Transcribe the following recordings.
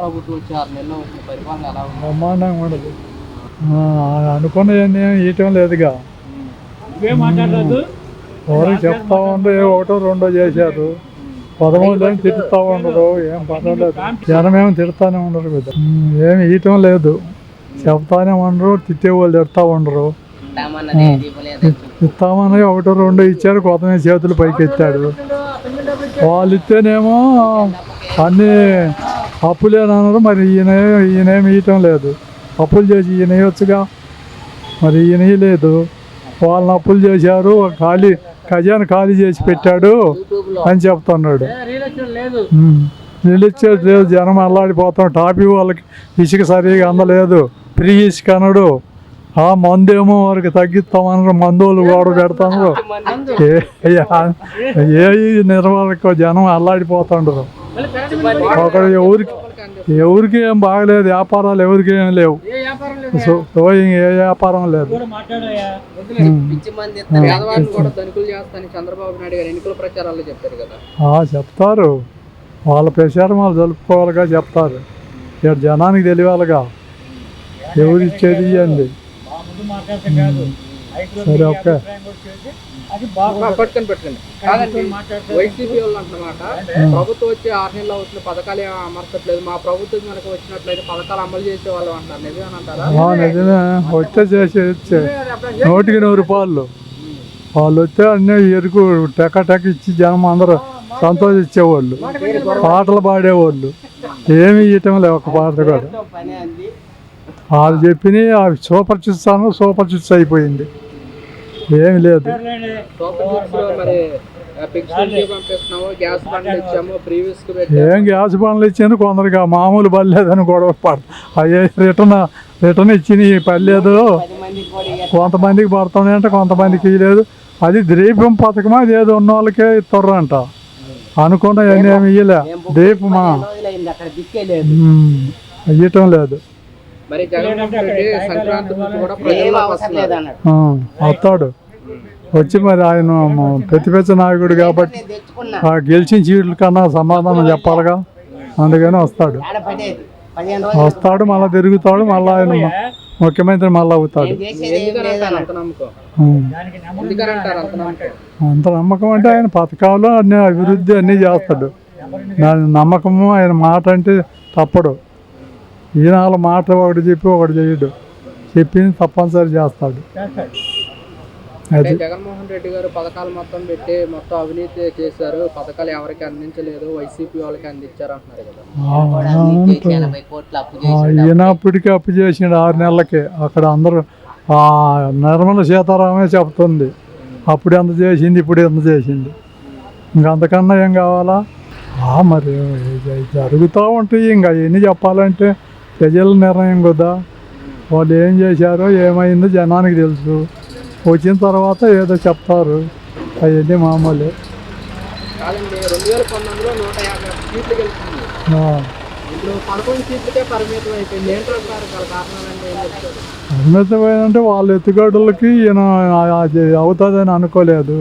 ప్రభుత్వం వచ్చి 6 నెలల్లో వచ్చిన పరిపాలన ఎలా ఉంది? బ్రహ్మాండంగా ఉండదు. అనుకున్న ఇయటం లేదుగా. ఎవరికి చెప్తా ఉండే ఒకటో రెండో చేశారు. 13 తిడుతూ ఉండరు, ఏం పర్వాలేదు. జనం ఏమి తిడుతూనే ఉండరు కదా, ఏమి ఇయటం లేదు. చెప్తానే ఉండరు, తిట్టేవాళ్ళు తిడతా ఉండరు. ఇస్తామని ఒకటో రెండో ఇచ్చారు, కొత్తమే చేతులు పైకి ఎత్తాడు. వాళ్ళు ఇస్తేనేమో అన్నీ అప్పులేనన్నారు. మరి ఈయనేమి ఇయటం లేదు. అప్పులు చేసి ఈయన వేయొచ్చుగా, మరి ఈయన లేదు. వాళ్ళని అప్పులు చేశారు, ఖజానా ఖాళీ చేసి పెట్టాడు అని చెప్తున్నాడు. నిలిచేది లేదు, జనం అల్లాడిపోతాం. టాపీ వాళ్ళకి ఇసుక సరిగా అందలేదు, ఫ్రీ ఇసుక అన్నాడు. ఆ మందేమో వారికి తగ్గిస్తామన్నారు, మందులు కూడా పెడతాను. ఏ నిర్వాహక జనం అల్లాడిపోతుండ్రు. అక్కడ ఎవరికి ఏం బాగలేదు, వ్యాపారాలు ఎవరికి ఏం లేవు. ఏ వ్యాపారం లేదు. చెప్తారు, వాళ్ళ ప్రచారం వాళ్ళు జరుపుకోవాలిగా, చెప్తారు. ఇక్కడ జనానికి తెలియాలిగా ఎవరు ఇచ్చేది ఇవ్వండి. సరే, ఓకే. వైసీపీ వాళ్ళు అంటున్నమాట, ప్రభుత్వం వచ్చి 6 నెలలు అవుతున్న పథకాలు అమర్చట్లేదు, మా ప్రభుత్వం మనకు వచ్చినట్లయితే పథకాలు అమలు చేసే వాళ్ళు అంటారు. నిజమేనంటారా? నిజమే. వస్తే చేసే 100కి 100 రూపాయలు. వాళ్ళు వస్తే అన్నీ ఎరుకు టెక్క ఇచ్చి జనం అందరూ సంతోషించేవాళ్ళు, పాటలు పాడేవాళ్ళు. ఏమి ఇవ్వటం లేదు, ఒక పాట కూడా. వాళ్ళు చెప్పినవి అవి సూపర్ చిట్స్ అయిపోయింది, ఏమి లేదు. ఏం గ్యాస్ బండ్లు ఇచ్చాను, కొందరికి మామూలు పర్లేదని గొడవ అయ్యే రిటర్న్ ఇచ్చి పర్లేదు, కొంతమందికి పడుతుంది అంటే కొంతమందికి ఇవ్వలేదు. అది ద్వీపం పథకమా, అది ఏదో ఉన్న వాళ్ళకే ఇస్తారు అంట. అనుకున్న ఏమి ఇయ్యలే, ద్వీపమా ఇవ్వటం లేదు. వస్తాడు వచ్చి, మరి ఆయన ప్రతిపక్ష నాయకుడు కాబట్టి గెలిచిన సీట్ల కన్నా సమాధానం చెప్పాలిగా, అందుకని వస్తాడు. మళ్ళీ తిరుగుతాడు, మళ్ళీ ఆయన ముఖ్యమంత్రి మళ్ళీ అవుతాడు. అంత నమ్మకం అంటే ఆయన పథకాలు అన్ని అభివృద్ధి అన్నీ చేస్తాడు. దాని నమ్మకము, ఆయన మాట అంటే తప్పడు. ఈయన వాళ్ళ మాట ఒకటి చెప్పి ఒకటి చేయడు, చెప్పింది తప్పనిసరి చేస్తాడు. అది జగన్మోహన్ రెడ్డి గారు పథకాలు మొత్తం పెట్టి మొత్తం అవినీతి చేశారు, పథకాలు ఎవరికి అందించలేదు, వైసీపీ వాళ్ళకి అందించారు అంటున్నారు కదా. ఈయన అప్పటికే అప్పు చేసిండు 6 నెలలకే. అక్కడ అందరూ నిర్మల సీతారామే చెప్తుంది, అప్పుడు ఎంత చేసింది, ఇప్పుడు ఎంత చేసింది, ఇంకంతకన్నా ఏం కావాలా? మరి జరుగుతూ ఉంటాయి. ఇంకా ఎన్ని చెప్పాలంటే ప్రజల నిర్ణయం కదా. వాళ్ళు ఏం చేశారో ఏమైందో జనానికి తెలుసు. వచ్చిన తర్వాత ఏదో చెప్తారు, అవన్నీ మామూలే. పరిమితమైందంటే వాళ్ళ ఎత్తుగడలకి ఈయన అవుతుందని అనుకోలేదు.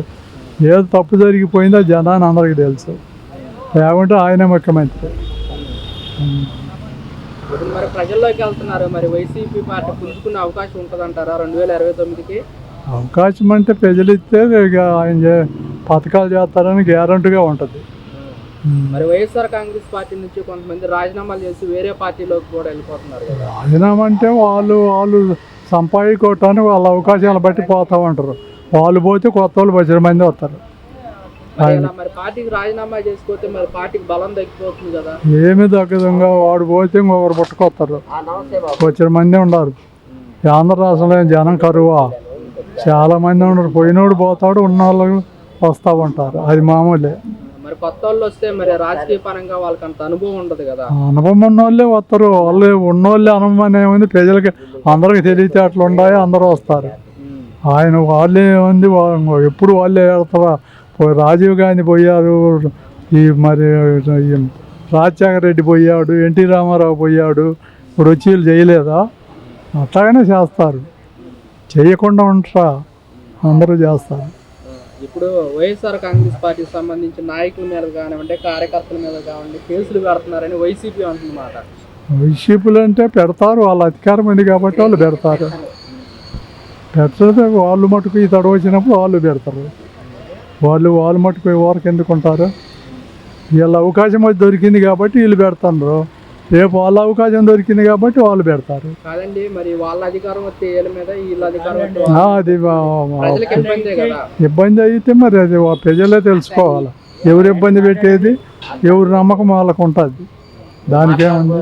ఏదో తప్పు జరిగిపోయిందో జనాన్ని అందరికీ తెలుసు. లేకుంటే ఆయనే ముఖ్యమంత్రి. మరి ప్రజల్లోకి వెళ్తున్నారు, మరి వైసీపీ పార్టీ పుంజుకునే అవకాశం ఉంటుందంటారా 2029కి? అవకాశం అంటే ప్రజలు ఇస్తే ఇక ఆయన పథకాలు చేస్తారని గ్యారంటీగా ఉంటుంది. మరి వైఎస్ఆర్ కాంగ్రెస్ పార్టీ నుంచి కొంతమంది రాజీనామాలు చేసి వేరే పార్టీలోకి కూడా వెళ్ళిపోతున్నారు కదా. రాజీనామా అంటే వాళ్ళు సంపాదించుకోవటానికి వాళ్ళ అవకాశాలు బట్టి పోతూ ఉంటారు. వాళ్ళు పోతే కొత్త వాళ్ళు 10 మంది వస్తారు. మరి పార్టీకి రాజీనామా చేసుకోతే మరి పార్టీకి బలం తగ్గిపోతుంది కదా. ఏమి తగ్గదంగా, వాడు పోతే ఇంకొకరు పుట్టుకొస్తారు. 10 మంది ఉన్నారు. ఆంధ్ర రాష్ట్రంలో జనం కరువా, చాలా మంది ఉన్నారు. పోయినోడు పోతాడు, ఉన్న వాళ్ళు వస్తూ ఉంటారు, అది మామూలే. మరి కొత్త వాళ్ళు వస్తే మరి రాజకీయ పరంగా వాళ్ళకి అంత అనుభవం ఉండదు కదా. అనుభవం ఉన్న వాళ్ళే వస్తారు. వాళ్ళు ఉన్నోళ్ళే అనుభవం ఏముంది, ప్రజలకి అందరికి తెలియతే అట్లా ఉండాలి, అందరూ వస్తారు. వాళ్ళే ఉంది, ఎప్పుడు వాళ్ళే వెళ్తారా. రాజీవ్ గాంధీ పోయారు, మరి రాజశేఖర రెడ్డి పోయాడు, ఎన్టీ రామారావు పోయాడు. ఇప్పుడు వచ్చి వీళ్ళు చేయలేదా? అట్లాగనే చేస్తారు, చేయకుండా ఉంటారా, అందరూ చేస్తారు. ఇప్పుడు వైఎస్ఆర్ కాంగ్రెస్ పార్టీకి సంబంధించిన నాయకుల మీద కానివ్వండి, కార్యకర్తల మీద కానివ్వండి కేసులు పెడుతున్నారని వైసీపీ అంటున్నమాట. వైసీపీలు అంటే పెడతారు, వాళ్ళ అధికారం ఉంది కాబట్టి వాళ్ళు పెడతారు. పెడితే వాళ్ళు మటుకు ఈ తడవ వచ్చినప్పుడు వాళ్ళు పెడతారు. వాళ్ళు మటుకు ఎవరికి ఎందుకు ఉంటారు? వీళ్ళ అవకాశం అది దొరికింది కాబట్టి వీళ్ళు పెడతారు. రేపు వాళ్ళ అవకాశం దొరికింది కాబట్టి వాళ్ళు పెడతారు. కాదండి, మరి వాళ్ళ అధికారం వస్తే వీళ్ళ మీద, వీళ్ళ అధికారం వస్తే అది ప్రజలకు ఇబ్బందే కదా. ఇబ్బంది అయితే మరి అది ప్రజలే తెలుసుకోవాలి. ఎవరు ఇబ్బంది పెట్టేది, ఎవరి నమ్మకం వాళ్ళకు ఉంటుంది. దానికేముంది.